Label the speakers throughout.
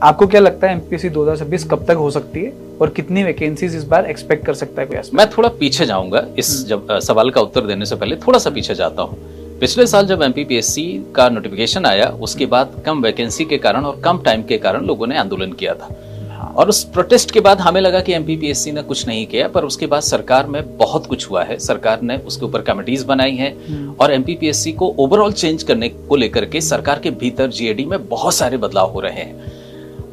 Speaker 1: आपको क्या लगता है एमपीएससी 2026 कब तक हो सकती है और कितनी वैकेंसीज इस बार एक्सपेक्ट कर सकता है कोई एस्पिरेंट?
Speaker 2: मैं थोड़ा पीछे जाऊंगा इस जब सवाल का उत्तर देने से पहले थोड़ा सा पीछे जाता हूं। पिछले साल जब एमपीपीएससी का नोटिफिकेशन आया उसके बाद कम वैकेंसी के कारण और कम टाइम के कारण लोगों ने आंदोलन किया था। और उस प्रोटेस्ट के बाद हमें लगा कि एमपीपीएससी ने कुछ नहीं किया, पर उसके बाद सरकार में बहुत कुछ हुआ है। सरकार ने उसके ऊपर कमिटीज बनाई हैं और एमपीपीएससी को ओवरऑल चेंज करने को लेकर के सरकार के भीतर जीएडी में बहुत सारे बदलाव हो रहे हैं।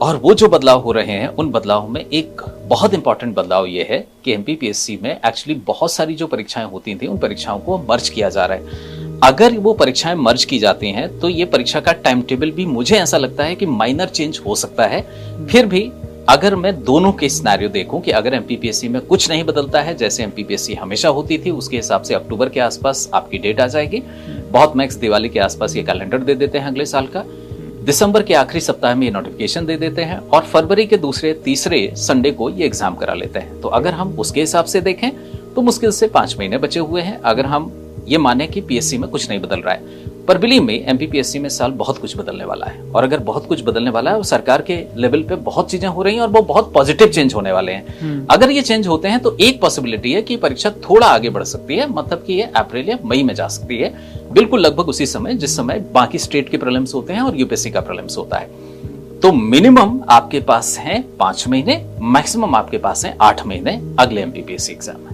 Speaker 2: और वो जो बदलाव हो रहे हैं उन बदलाव में एक बहुत इंपॉर्टेंट बदलाव ये है कि एमपीपीएससी में एक्चुअली बहुत सारी जो परीक्षाएं होती थी उन परीक्षाओं को मर्ज किया जा रहा है। अगर वो परीक्षाएं मर्ज की जाती हैं तो ये परीक्षा का टाइम टेबल भी मुझे ऐसा लगता है कि माइनर चेंज हो सकता है। फिर भी अगर मैं दोनों के सिनेरियो देखूं कि अगर एमपीपीएससी में कुछ नहीं बदलता है, जैसे एमपीपीएससी हमेशा होती थी, उसके हिसाब से अक्टूबर के आसपास आपकी डेट आ जाएगी। बहुत मैक्स दिवाली के आसपास ये कैलेंडर दे देते हैं अगले साल का। दिसंबर के आखिरी सप्ताह में ये नोटिफिकेशन दे देते हैं और फरवरी के दूसरे तीसरे संडे को ये एग्जाम करा लेते हैं। तो अगर हम उसके हिसाब से देखें तो मुश्किल से 5 महीने बचे हुए हैं, अगर हम ये माने कि पीएससी में कुछ नहीं बदल रहा है। पर बिलीव में एमपीपीएससी में साल बहुत कुछ बदलने वाला है, और अगर बहुत कुछ बदलने वाला है और सरकार के लेवल पे बहुत चीजें हो रही हैं और वो बहुत पॉजिटिव चेंज होने वाले हैं। अगर ये चेंज होते हैं तो एक पॉसिबिलिटी है कि परीक्षा थोड़ा आगे बढ़ सकती है, मतलब कि ये अप्रैल या मई में जा सकती है, बिल्कुल लगभग उसी समय जिस समय बाकी स्टेट के प्रीलिम्स होते हैं और यूपीएससी का प्रीलिम्स होता है। तो मिनिमम आपके पास है 5 महीने, मैक्सिमम आपके पास है 8 महीने अगले एमपीपीएससी एग्जाम में।